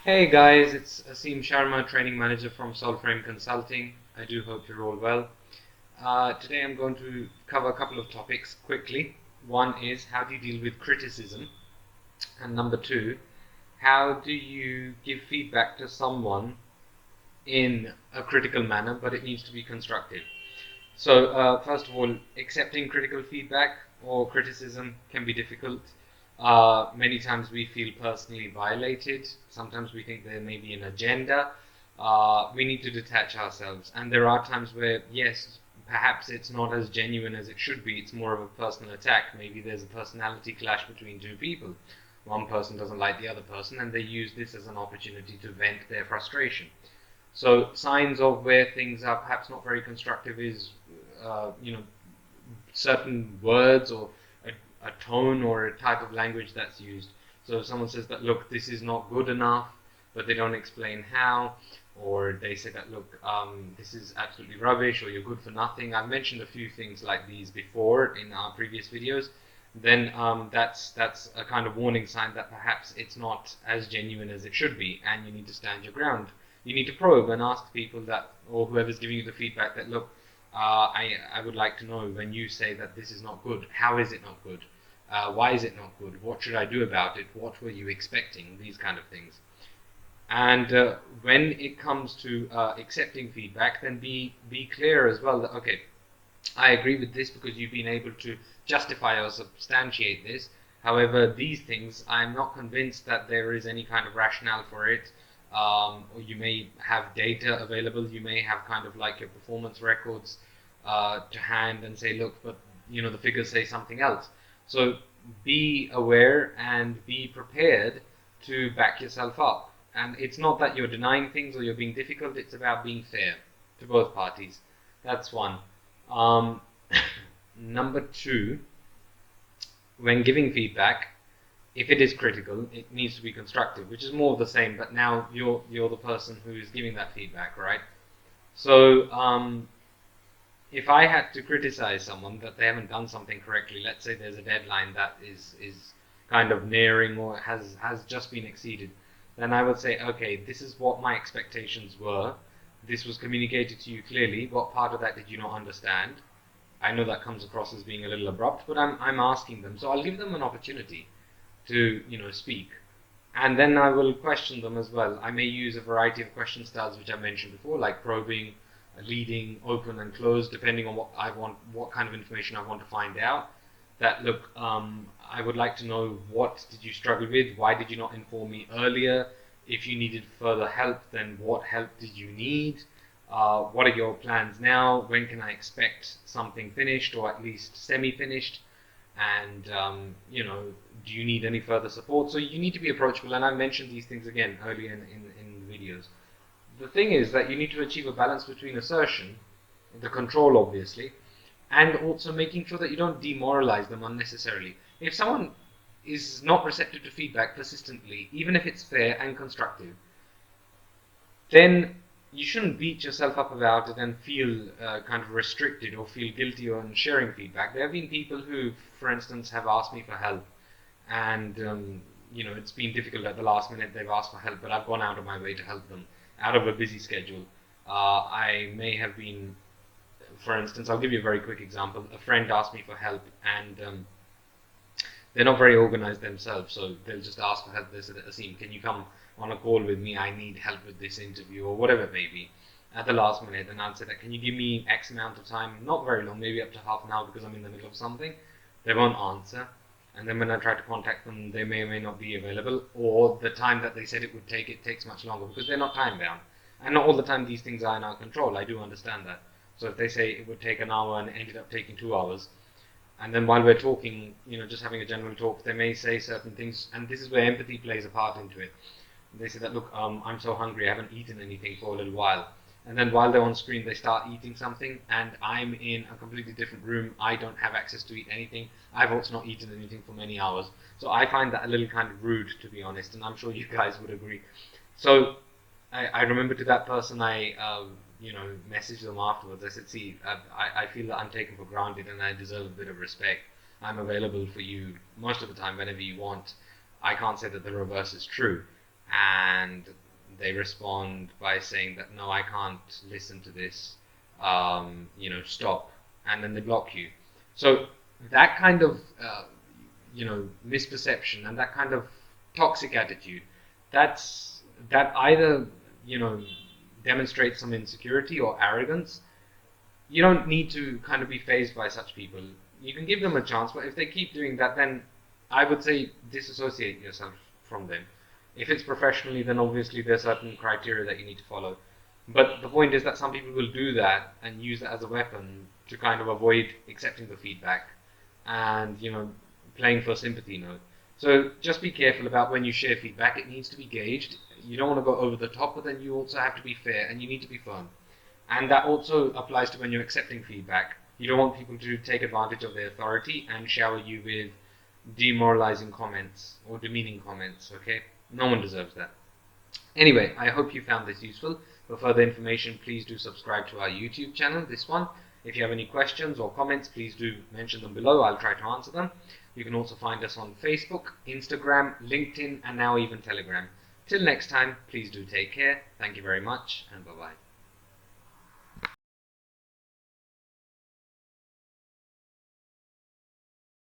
Hey guys, it's Aseem Sharma, training manager from Solframe Consulting. I do hope you're all well. Today I'm going to cover a couple of topics quickly. One is how do you deal with criticism? And number two, how do you give feedback to someone in a critical manner, but it needs to be constructive? So, first of all, accepting critical feedback or criticism can be difficult. Many times we feel personally violated. Sometimes we think there may be an agenda. We need to detach ourselves. And there are times where, yes, perhaps it's not as genuine as it should be. It's more of a personal attack. Maybe there's a personality clash between two people. One person doesn't like the other person, and they use this as an opportunity to vent their frustration. So signs of where things are perhaps not very constructive is, certain words or a tone or a type of language that's used. So if someone says that, look, this is not good enough, but they don't explain how, or they say that, look, this is absolutely rubbish, or you're good for nothing. I've mentioned a few things like these before in our previous videos. Then that's a kind of warning sign that perhaps it's not as genuine as it should be, and you need to stand your ground. You need to probe and ask people that, or whoever's giving you the feedback, that look, I would like to know, when you say that this is not good, how is it not good? Why is it not good? What should I do about it? What were you expecting? These kind of things. And when it comes to accepting feedback, then be clear as well that, okay, I agree with this because you've been able to justify or substantiate this. However, these things, I'm not convinced that there is any kind of rationale for it. Or you may have data available. You may have kind of like your performance records to hand and say, look, but the figures say something else. So be aware and be prepared to back yourself up. And it's not that you're denying things or you're being difficult. It's about being fair to both parties. That's one. Um, Number two, when giving feedback, if it is critical, it needs to be constructive, which is more of the same, but now you're the person who is giving that feedback, right? So if I had to criticize someone that they haven't done something correctly, let's say there's a deadline that is kind of nearing or has just been exceeded, then I would say, okay, this is what my expectations were. This was communicated to you clearly. What part of that did you not understand? I know that comes across as being a little abrupt, but I'm asking them, so I'll give them an opportunity to speak, and then I will question them as well. I may use a variety of question styles which I mentioned before, like probing, leading, open, and closed, depending on what kind of information I want to find out. That, look, I would like to know, what did you struggle with? Why did you not inform me earlier? If you needed further help, then what help did you need? What are your plans now? When can I expect something finished, or at least semi-finished? And do you need any further support? So you need to be approachable, and I mentioned these things again earlier in the videos. The thing is that you need to achieve a balance between assertion, the control obviously, and also making sure that you don't demoralize them unnecessarily. If someone is not receptive to feedback persistently, even if it's fair and constructive, then you shouldn't beat yourself up about it and feel kind of restricted or feel guilty on sharing feedback. There have been people who, for instance, have asked me for help, and it's been difficult at the last minute. They've asked for help, but I've gone out of my way to help them out of a busy schedule. I may have been, for instance, I'll give you a very quick example. A friend asked me for help, and they're not very organized themselves, so they'll just ask for help. They said, Aseem, can you come on a call with me? I need help with this interview, or whatever it may be, at the last minute. And I'll say that, can you give me X amount of time? Not very long, maybe up to half an hour, because I'm in the middle of something. They won't answer. And then when I try to contact them, they may or may not be available, or the time that they said it would take, it takes much longer, because they're not time bound. And not all the time these things are in our control. I do understand that. So if they say it would take an hour and it ended up taking 2 hours, and then while we're talking, just having a general talk, they may say certain things, and this is where empathy plays a part into it. They say that, look, I'm so hungry, I haven't eaten anything for a little while. And then while they're on screen, they start eating something, and I'm in a completely different room. I don't have access to eat anything. I've also not eaten anything for many hours. So I find that a little kind of rude, to be honest, and I'm sure you guys would agree. So I remember, to that person, I messaged them afterwards. I said, see, I feel that I'm taken for granted and I deserve a bit of respect. I'm available for you most of the time whenever you want. I can't say that the reverse is true. and they respond by saying that no, I can't listen to this, stop, and then they block you. So that kind of misperception and that kind of toxic attitude, that either demonstrates some insecurity or arrogance. You don't need to kind of be fazed by such people. You can give them a chance, but if they keep doing that, then I would say disassociate yourself from them. If it's professionally, then obviously there's certain criteria that you need to follow. But the point is that some people will do that and use that as a weapon to kind of avoid accepting the feedback and, playing for sympathy mode. So just be careful about when you share feedback. It needs to be gauged. You don't want to go over the top, but then you also have to be fair and you need to be firm. And that also applies to when you're accepting feedback. You don't want people to take advantage of their authority and shower you with demoralizing comments or demeaning comments, okay? No one deserves that. Anyway, I hope you found this useful. For further information, please do subscribe to our YouTube channel, this one. If you have any questions or comments, please do mention them below. I'll try to answer them. You can also find us on Facebook, Instagram, LinkedIn, and now even Telegram. Till next time, please do take care. Thank you very much, and bye-bye.